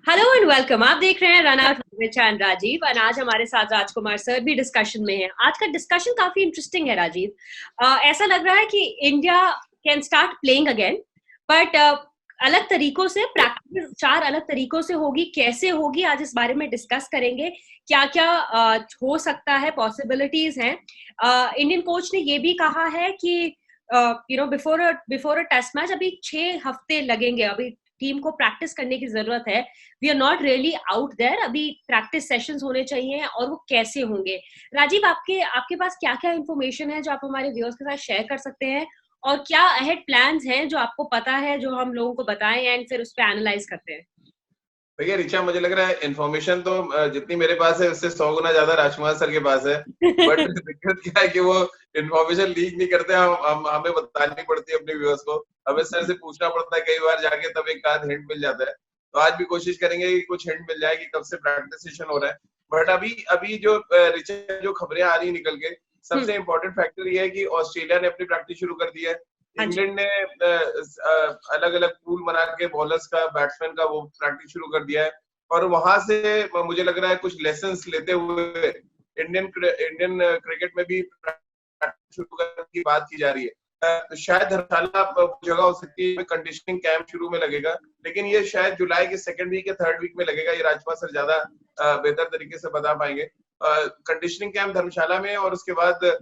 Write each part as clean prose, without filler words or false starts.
Hello and welcome. आप देख रहे हैं रन आउट विद चैन राजीव और आज हमारे साथ राजकुमार सर भी डिस्कशन में हैं। आज का डिस्कशन काफी इंटरेस्टिंग है राजीव। ऐसा लग रहा है कि India can start playing again, but अलग तरीकों से प्रैक्टिस, चार अलग तरीकों से होगी। कैसे होगी आज इस बारे में डिस्कस करेंगे। क्या क्या हो सकता है, पॉसिबिलिटीज हैं। इंडियन कोच ने ये भी कहा है कि बिफोर अ टेस्ट मैच अभी 6 हफ्ते लगेंगे, अभी टीम को प्रैक्टिस करने की जरूरत है। We are not really out there, अभी प्रैक्टिस सेशंस होने चाहिए और वो कैसे होंगे। राजीव, आपके आपके पास क्या क्या इन्फॉर्मेशन है जो आप हमारे व्यूअर्स के साथ शेयर कर सकते हैं, और क्या अहेड प्लान्स हैं जो आपको पता है जो हम लोगों को बताएं एंड फिर उस पर एनालाइज करते हैं। भैया रिचा, मुझे लग रहा है इन्फॉर्मेशन तो जितनी मेरे पास है उससे 100 गुना ज्यादा राजकुमार सर के पास है। बट दिक्कत क्या है कि वो इन्फॉर्मेशन लीक नहीं करते। हम हमें बतानी पड़ती है अपने व्यूअर्स को। हमें सर से पूछना पड़ता है कई बार जाके, तब एक आध हिंट मिल जाता है। तो आज भी कोशिश करेंगे कि कुछ हिंट मिल जाए कि कब से प्रैक्टिस सेशन हो रहा है। बट अभी अभी जो रिचा जो खबरें आ रही है निकल के, सबसे इम्पोर्टेंट फैक्टर ये है कि ऑस्ट्रेलिया ने अपनी प्रैक्टिस शुरू कर दी है। हाँ जी। इंग्लैंड ने अलग अलग पूल बना के बॉलर्स का, बैट्समैन का वो प्रैक्टिस शुरू कर दिया है। और वहां से मुझे लग रहा है कुछ लेसन्स लेते हुए इंडियन इंडियन क्रिकेट में भी प्रैक्टिस शुरू करने की बात की जा रही है। शायद धर्मशाला जगह हो सकती है, कंडीशनिंग कैंप शुरू में लगेगा, लेकिन ये शायद जुलाई के सेकंड वीक या थर्ड वीक में लगेगा। ये राजकुमार सर ज्यादा बेहतर तरीके से बता पाएंगे। कंडीशनिंग कैंप धर्मशाला में, और उसके बाद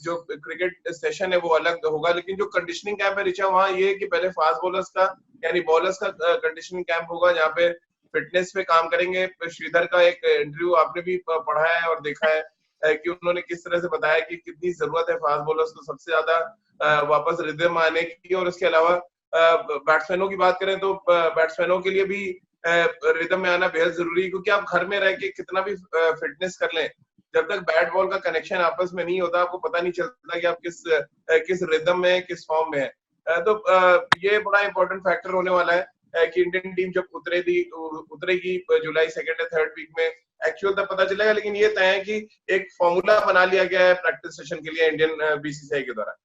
जो क्रिकेट सेशन है वो अलग होगा। लेकिन जो कंडीशनिंग कैंप है रिचा, वहाँ ये है कि पहले फास्ट बॉलर्स का यानी बॉलर्स का कंडीशनिंग कैंप होगा, जहाँ पे फिटनेस पे काम करेंगे। श्रीधर का एक इंटरव्यू आपने भी पढ़ा है और देखा है कि उन्होंने किस तरह से बताया कि कितनी जरूरत है फास्ट बॉलर्स को सबसे ज्यादा वापस रिदम आने की। और इसके अलावा बैट्समैनों की बात करें तो बैट्समैनों के लिए भी रिदम में आना बेहद जरूरी है, क्योंकि आप घर में रह के कितना भी फिटनेस कर लें, जब तक बैट बॉल का कनेक्शन आपस में नहीं होता, आपको पता नहीं चलता कि आप किस रिदम में है, किस फॉर्म में है। तो ये बड़ा इंपॉर्टेंट फैक्टर होने वाला है कि इंडियन टीम जब उतरेगी जुलाई सेकंड या थर्ड वीक में, एक्चुअल तब पता चलेगा। लेकिन ये तय है कि एक फॉर्मूला बना लिया गया है प्रैक्टिस सेशन के लिए इंडियन बीसीसीआई के द्वारा।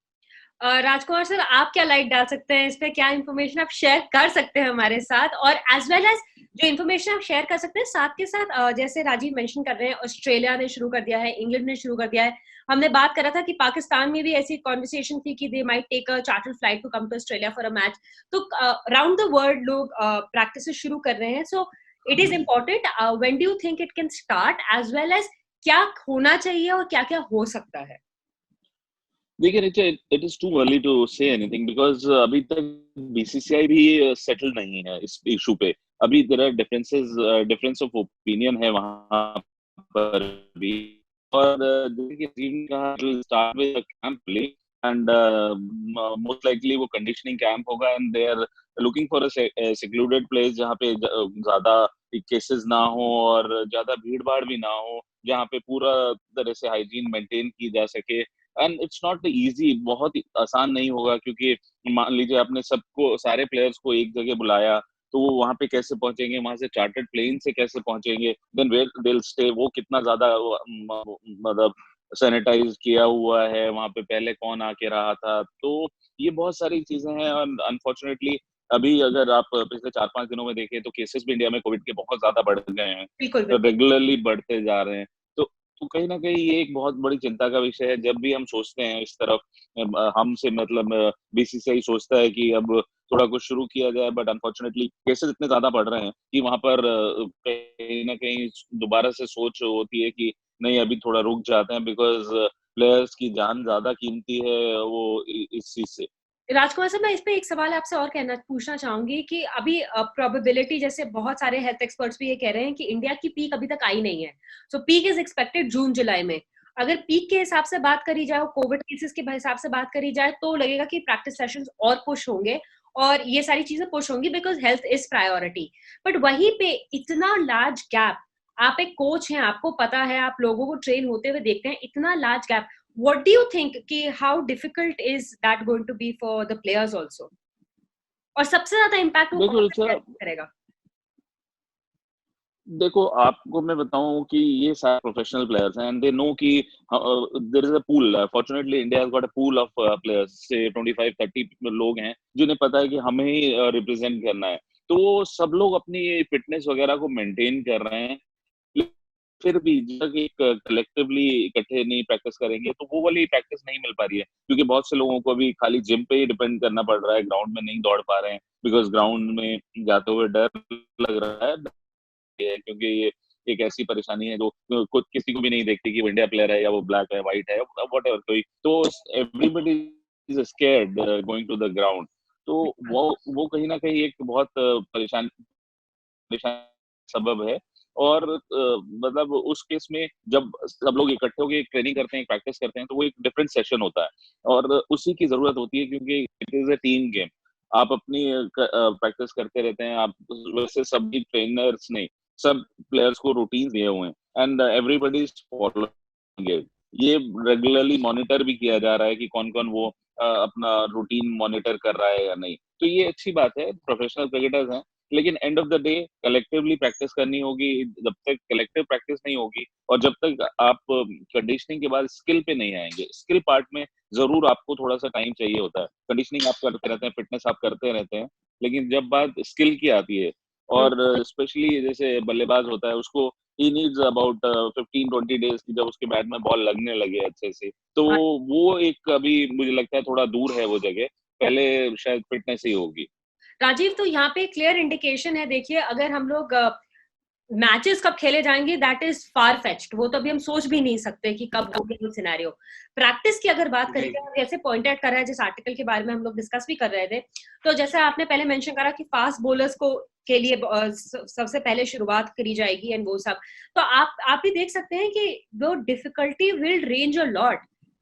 राजकुमार सर, आप क्या लाइट डाल सकते हैं इस पे? क्या इन्फॉर्मेशन आप शेयर कर सकते हैं हमारे साथ, और एज वेल एज जो इन्फॉर्मेशन आप शेयर कर सकते हैं साथ के साथ, जैसे राजीव मेंशन कर रहे हैं ऑस्ट्रेलिया ने शुरू कर दिया है, इंग्लैंड ने शुरू कर दिया है। हमने बात करा था कि पाकिस्तान में भी ऐसी कॉन्वर्सेशन थी कि they might take a chartered flight to come to Australia for a match. तो अराउंड द वर्ल्ड लोग प्रैक्टिस शुरू कर रहे हैं। So it is important. When do you think it can start, as well as क्या होना चाहिए और क्या क्या हो सकता है? देखिए नीचे, it is too early to say anything because अभी तक बीसीसीआई भी सेटल नहीं है इस इशू पे। अभी there are difference of opinion है वहां पर भी। और जैसे कि टीम का start with camp play, and most likely वो कंडीशनिंग कैंप होगा, and they are looking for a secluded place जहाँ पे ज्यादा केसेस ना हो और ज्यादा भीड़ भाड़ भी ना हो, जहाँ पे पूरा तरह से हाइजीन मेंटेन की जा सके। एंड इट्स नॉट इजी, बहुत आसान नहीं होगा, क्योंकि मान लीजिए आपने सबको, सारे प्लेयर्स को एक जगह बुलाया, तो वो वहां पे कैसे पहुंचेंगे, वहां से चार्टर्ड प्लेन से कैसे पहुंचेंगे, then where they will stay, वो कितना ज्यादा मतलब सैनिटाइज किया हुआ है वहां पे, पहले कौन आके रहा था। तो ये बहुत सारी चीजें हैं। और अनफॉर्चुनेटली अभी अगर आप पिछले 4-5 दिनों में देखें तो केसेस भी इंडिया में कोविड के बहुत ज्यादा बढ़ गए हैं, बिल्कुल बिल्कुल। रेगुलरली बढ़ते जा रहे हैं। तो कहीं ना कहीं ये एक बहुत बड़ी चिंता का विषय है। जब भी हम सोचते हैं इस तरफ, हमसे मतलब बीसीसीआई सोचता है कि अब थोड़ा कुछ शुरू किया जाए, बट अनफॉर्चुनेटली केसेस इतने ज्यादा बढ़ रहे हैं कि वहां पर कहीं ना कहीं दोबारा से सोच होती है कि नहीं, अभी थोड़ा रुक जाते हैं, बिकॉज प्लेयर्स की जान ज्यादा कीमती है वो इस चीज से। राजकुमार साहब, मैं इस पे एक सवाल आपसे और कहना पूछना चाहूंगी कि अभी प्रोबेबिलिटी, जैसे बहुत सारे हेल्थ एक्सपर्ट्स भी ये कह रहे हैं कि इंडिया की पीक अभी तक आई नहीं है। सो पीक इज एक्सपेक्टेड जून जुलाई में। अगर पीक के हिसाब से बात करी जाए, कोविड केसेस के हिसाब से बात करी जाए, तो लगेगा कि प्रैक्टिस सेशंस और पुश होंगे और ये सारी चीजें पुश होंगी because health is priority. But वहीं पे इतना लार्ज गैप, आप एक कोच हैं, आपको पता है, आप लोगों को ट्रेन होते हुए देखते हैं, इतना large gap, what do you think कि how difficult is that going to be for the players also? और सबसे ज्यादा इम्पैक्ट वो कौन देखो सा ऋचा, करेगा? देखो आपको मैं बताऊं कि ये सारे प्रोफेशनल प्लेयर्स हैं, एंड दे नो कि there is a pool. Fortunately India has got a pool of players, say 25-30 लोग हैं जिन्हें पता है कि हमें ही रिप्रेजेंट करना है। तो सब लोग अपनी फिटनेस वगैरह को मेंटेन कर रहे हैं, फिर भी जब तक एक कलेक्टिवली इकट्ठे नहीं प्रैक्टिस करेंगे तो वो वाली प्रैक्टिस नहीं मिल पा रही है, क्योंकि बहुत से लोगों को अभी खाली जिम पे ही डिपेंड करना पड़ रहा है, ग्राउंड में नहीं दौड़ पा रहे हैं, बिकॉज ग्राउंड में जाते हुए डर लग रहा है, क्योंकि ये एक ऐसी परेशानी है जो कुछ किसी को भी नहीं देखती कि वो इंडिया प्लेयर है या वो ब्लैक है, व्हाइट है, व्हाटएवर, कोई तो everybody is scared going to the ground. तो वो कहीं ना कहीं एक बहुत परेशान सबब है। और मतलब उस केस में जब सब लोग इकट्ठे होकर ट्रेनिंग करते हैं, प्रैक्टिस करते हैं, तो वो एक डिफरेंट सेशन होता है और उसी की जरूरत होती है, क्योंकि it is a team game. आप अपनी प्रैक्टिस करते रहते हैं, आप वैसे सभी ट्रेनर्स ने सब प्लेयर्स को रूटीन दिए हुए हैं and everybody is following it. ये रेगुलरली मॉनिटर भी किया जा रहा है कि कौन कौन वो अपना रूटीन मॉनिटर कर रहा है या नहीं। तो ये अच्छी बात है, प्रोफेशनल क्रिकेटर्स हैं, लेकिन end of the day collectively practice करनी होगी। जब तक कलेक्टिव प्रैक्टिस नहीं होगी और जब तक आप कंडीशनिंग के बाद स्किल पे नहीं आएंगे, स्किल पार्ट में जरूर आपको थोड़ा सा टाइम चाहिए होता है। कंडीशनिंग आप करते रहते हैं, फिटनेस आप करते रहते हैं, लेकिन जब बात स्किल की आती है और स्पेशली जैसे बल्लेबाज होता है, उसको ही नीड्स अबाउट 15-20 डेज की, जब उसके बैट में बॉल लगने लगे अच्छे से, तो वो एक अभी मुझे लगता है थोड़ा दूर है वो जगह, पहले शायद फिटनेस ही होगी। राजीव, तो यहाँ पे क्लियर इंडिकेशन है, देखिए अगर हम लोग मैचेस कब खेले जाएंगे दैट इज फार फेच्ड, वो तो अभी हम सोच भी नहीं सकते कि कब होगा वो सिनेरियो। प्रैक्टिस की अगर बात करें, जैसे पॉइंट आउट कर रहा है जिस आर्टिकल के बारे में हम लोग डिस्कस भी कर रहे थे, तो जैसे आपने पहले मेंशन करा कि फास्ट बॉलर्स को के लिए सबसे पहले शुरुआत करी जाएगी एंड वो सब, तो आप भी देख सकते हैं कि वो difficulty will range a lot,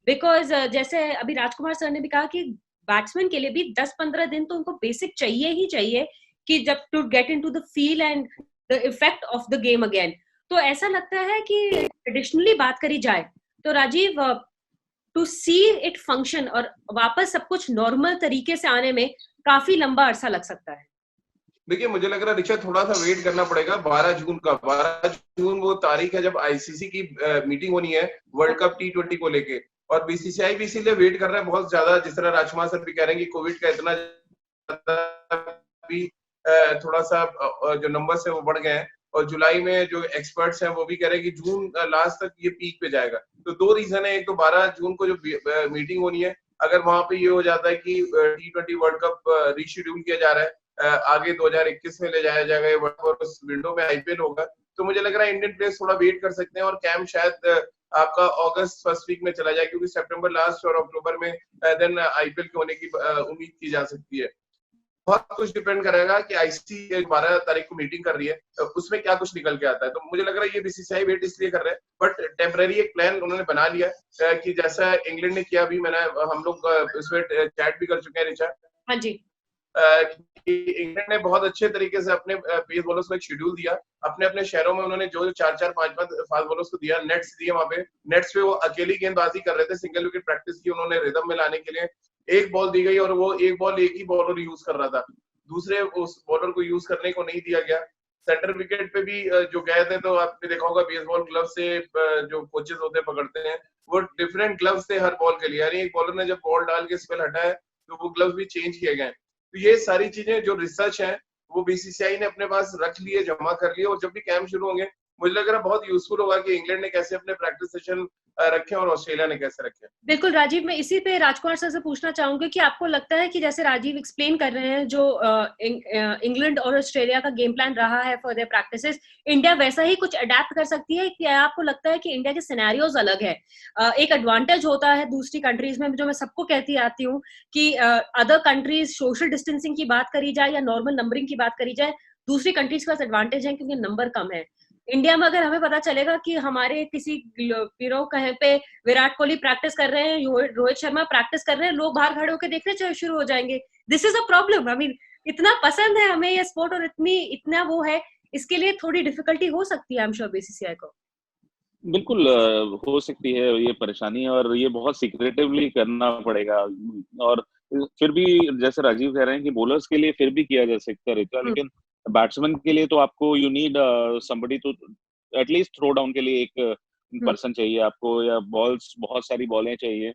because जैसे अभी राजकुमार सर ने भी कहा कि बैट्समैन के लिए भी 10-15 दिन तो उनको बेसिक चाहिए ही चाहिए कि जब to get into the feel and the effect of the game again. तो ऐसा लगता है कि ट्रेडिशनली बात करी जाए तो Rajiv, to see it function और वापस सब कुछ नॉर्मल तरीके से आने में काफी लंबा अरसा लग सकता है। देखिए, मुझे लग रहा है ऋचा थोड़ा सा वेट करना पड़ेगा 12 जून का। 12 जून वो तारीख है जब आईसीसी की मीटिंग होनी है वर्ल्ड कप T20 को लेके, और बीसीसीआई भी इसीलिए वेट कर रहा है बहुत ज्यादा, जिस तरह राजकुमार सर भी कह रहे हैं कि कोविड का इतना भी थोड़ा सा जो नंबर्स है वो बढ़ गए हैं, और जुलाई में जो एक्सपर्ट्स हैं वो भी कह रहे हैं कि जून लास्ट तक ये पीक पे जाएगा। तो दो रीजन है, एक तो 12 जून को जो मीटिंग होनी है, अगर वहां पे ये हो जाता है कि T20 वर्ल्ड कप रीशेड्यूल किया जा रहा है, आगे 2021 में ले जाया जाएगा, ये वर्ल्ड कप उस विंडो में आईपीएल होगा, तो मुझे लग रहा है इंडियन प्लेयर्स थोड़ा वेट कर सकते हैं और कैंप शायद आपका अगस्त फर्स्ट वीक में चला जाए, क्योंकि सितंबर लास्ट और अक्टूबर में देन आईपीएल के होने की उम्मीद की जा सकती है। बहुत कुछ डिपेंड करेगा कि आईसीसी 12 तारीख को मीटिंग कर रही है, तो उसमें क्या कुछ निकल के आता है। तो मुझे लग रहा है ये बीसीसीआई वेट इसलिए कर रहे हैं, बट टेम्पररी एक प्लान उन्होंने बना लिया कि जैसा इंग्लैंड ने किया, अभी हम लोग इसमें चैट भी कर चुके हैं ऋचा। हाँ जी। इंग्लैंड ने बहुत अच्छे तरीके से अपने पेस बॉलर्स को एक शेड्यूल दिया, अपने अपने शहरों में उन्होंने जो 4-4 5-5 फास्ट बॉलर्स को दिया, नेट्स दिए, वहां पे नेट्स पे वो अकेली गेंदबाजी कर रहे थे, सिंगल विकेट प्रैक्टिस की उन्होंने रिदम में लाने के लिए। एक बॉल दी गई और वो एक बॉल एक ही बॉलर यूज कर रहा था, दूसरे उस बॉलर को यूज करने को नहीं दिया गया। सेंटर विकेट पे भी जो गए थे, तो आपने देखा होगा बेसबॉल ग्लव से जो कोचेस होते हैं पकड़ते हैं, वो डिफरेंट ग्लव्स थे हर बॉल के लिए, यानी एक बॉलर ने जब बॉल डाल के स्पेल हटाया तो वो ग्लव्स भी चेंज किए गए। तो ये सारी चीजें जो रिसर्च है वो बीसीसीआई ने अपने पास रख लिए, जमा कर लिए, और जब भी कैंप शुरू होंगे मुझे लग रहा है बहुत यूजफुल होगा कि इंग्लैंड ने कैसे अपने प्रैक्टिस सेशन रखे और ऑस्ट्रेलिया ने कैसे रखे। बिल्कुल राजीव, मैं इसी पे राजकुमार सर से पूछना चाहूंगी कि आपको लगता है कि जैसे राजीव एक्सप्लेन कर रहे हैं जो इंग्लैंड और ऑस्ट्रेलिया का गेम प्लान रहा है फॉर देयर प्रैक्टिसेस, इंडिया वैसा ही कुछ अडेप्ट कर सकती है? क्या आपको लगता है कि इंडिया के सिनेरियोज अलग है? एक एडवांटेज होता है दूसरी कंट्रीज में, जो मैं सबको कहती आती हूँ कि अदर कंट्रीज सोशल डिस्टेंसिंग की बात करी जाए या नॉर्मल नंबरिंग की बात करी जाए, दूसरी कंट्रीज के पास एडवांटेज है क्योंकि नंबर कम है। इंडिया में अगर हमें पता चलेगा कि हमारे किसी कहीं पे विराट कोहली प्रैक्टिस कर रहे हैं, रोहित शर्मा प्रैक्टिस कर रहे हैं, लोग बाहर खड़े होकर देखने शुरू हो जाएंगे। This is a problem. I mean, इतना पसंद है हमें ये स्पोर्ट और इतना वो है, इसके लिए थोड़ी डिफिकल्टी हो सकती है आई एम श्योर बीसीसीआई को। बिल्कुल हो सकती है ये परेशानी, और ये बहुत सीक्रेटिवली करना पड़ेगा। और फिर भी जैसे राजीव कह रहे हैं कि बॉलर्स के लिए फिर भी किया जा सकता है, लेकिन बैट्समैन के लिए तो आपको you need somebody to at least throw down के लिए एक पर्सन चाहिए आपको, या बॉल्स, बहुत सारी बॉलें चाहिए।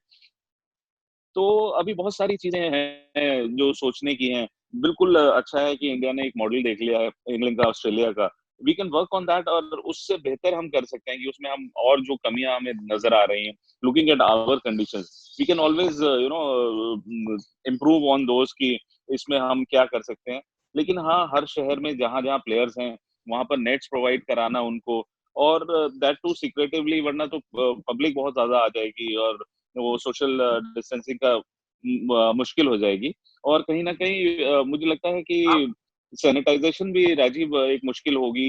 तो अभी बहुत सारी चीजें हैं जो सोचने की हैं। बिल्कुल अच्छा है कि इंडिया ने एक मॉडल देख लिया है इंग्लैंड का, ऑस्ट्रेलिया का। We can work on that, और उससे बेहतर हम कर सकते हैं कि उसमें हम और जो कमियां हमें नजर आ रही हैं, looking at our conditions, we can always improve on those कि इसमें हम क्या कर सकते हैं। लेकिन हाँ, हर शहर में जहां जहां प्लेयर्स हैं वहां पर नेट्स प्रोवाइड कराना उनको, और दैट टू सीक्रेटिवली, वरना तो पब्लिक बहुत ज्यादा आ जाएगी और वो सोशल डिस्टेंसिंग का मुश्किल हो जाएगी। और कहीं ना कहीं मुझे लगता है आप कि सैनिटाइजेशन भी राजीव एक मुश्किल होगी,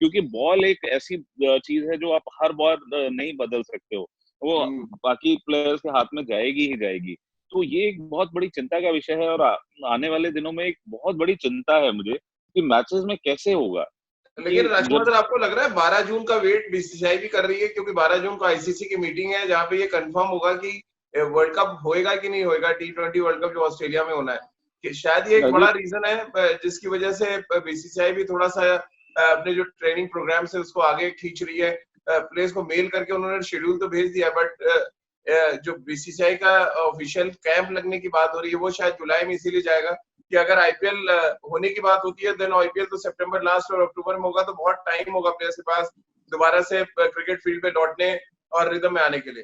क्योंकि बॉल एक ऐसी चीज है जो आप हर बार नहीं बदल सकते हो, वो बाकी प्लेयर्स के हाथ में जाएगी ही जाएगी। तो ये एक बहुत बड़ी चिंता का विषय है, और आने वाले दिनों में एक बहुत बड़ी चिंता है मुझे कि मैचेस में कैसे होगा, लेकिन कि राजकुमार जब सर, आपको लग रहा है 12 जून का वेट बीसीसीआई भी कर रही है, क्योंकि 12 जून को आईसीसी की मीटिंग है जहां पे ये कंफर्म होगा कि वर्ल्ड कप होएगा कि नहीं होएगा, T20 वर्ल्ड कप जो ऑस्ट्रेलिया में होना है, कि शायद ये एक बड़ा राजीव, रीजन है जिसकी वजह से बीसीसीआई भी थोड़ा सा अपने जो ट्रेनिंग प्रोग्राम है उसको आगे खींच रही है। प्लेयर्स को मेल करके उन्होंने शेड्यूल तो भेज दिया, बट जो बीसीसीआई का ऑफिशियल कैंप लगने की बात हो रही है वो शायद जुलाई में इसीलिए जाएगा कि अगर आईपीएल होने की बात होती है, देन आईपीएल तो सितंबर लास्ट और अक्टूबर में होगा, तो बहुत टाइम होगा प्लेयर्स के पास दोबारा से क्रिकेट फील्ड पे लौटने और रिदम में आने के लिए।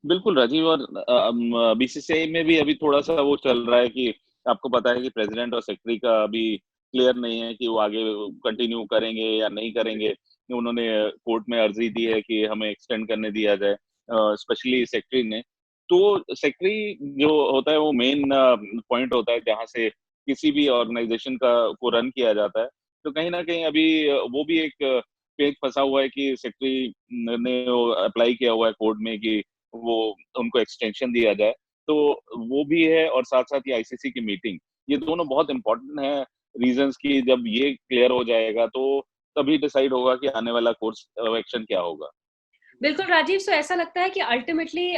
बिल्कुल राजीव, और बीसीसीआई में भी अभी थोड़ा सा वो चल रहा है कि आपको पता है कि प्रेसिडेंट और सेक्रेटरी का अभी क्लियर नहीं है कि वो आगे कंटिन्यू करेंगे या नहीं करेंगे। उन्होंने कोर्ट में अर्जी दी है कि हमें एक्सटेंड करने दिया जाए, स्पेशली सेक्रेटरी ने। तो सेक्रेटरी जो होता है वो मेन पॉइंट होता है जहां से किसी भी ऑर्गेनाइजेशन का को रन किया जाता है। तो कहीं ना कहीं अभी वो भी एक पेच फंसा हुआ है कि सेक्रेटरी ने अप्लाई किया हुआ है कोर्ट में कि वो उनको एक्सटेंशन दिया जाए। तो वो भी है, और साथ साथ ये आईसीसी की मीटिंग, ये दोनों बहुत इंपॉर्टेंट है रीजंस की। जब ये क्लियर हो जाएगा तो तभी डिसाइड होगा कि आने वाला कोर्स ऑफ एक्शन क्या होगा। बिल्कुल राजीव, सो ऐसा लगता है कि अल्टीमेटली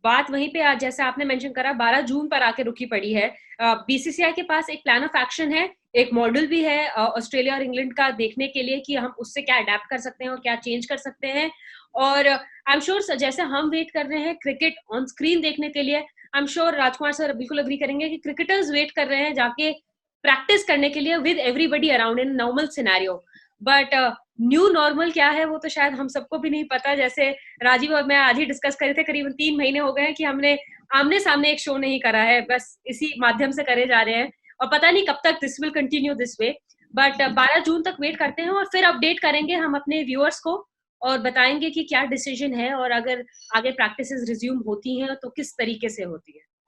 बात वहीं पे आज जैसे आपने मेंशन करा 12 जून पर आके रुकी पड़ी है। बीसीसीआई के पास एक प्लान ऑफ एक्शन है, एक मॉडल भी है ऑस्ट्रेलिया और इंग्लैंड का देखने के लिए कि हम उससे क्या अडेप्ट कर सकते हैं और क्या चेंज कर सकते हैं। और आई एम श्योर जैसे हम वेट कर रहे हैं क्रिकेट ऑन स्क्रीन देखने के लिए, I am sure Rajkumar sir बिल्कुल अग्री करेंगे कि क्रिकेटर्स वेट कर रहे हैं जाके प्रैक्टिस करने के लिए with everybody around in normal scenario. But new normal क्या है वो तो शायद हम सबको भी नहीं पता। जैसे राजीव और मैं आज ही डिस्कस कर रहे थे, करीबन 3 महीने हो गए हैं कि हमने आमने सामने एक शो नहीं करा है, बस इसी माध्यम से करे जा रहे हैं और पता नहीं कब तक this will continue this way. But 12 जून तक वेट करते हैं और फिर अपडेट करेंगे हम अपने व्यूअर्स को और बताएंगे कि क्या डिसीजन है और अगर आगे प्रैक्टिसेस रिज्यूम होती हैं तो किस तरीके से होती है।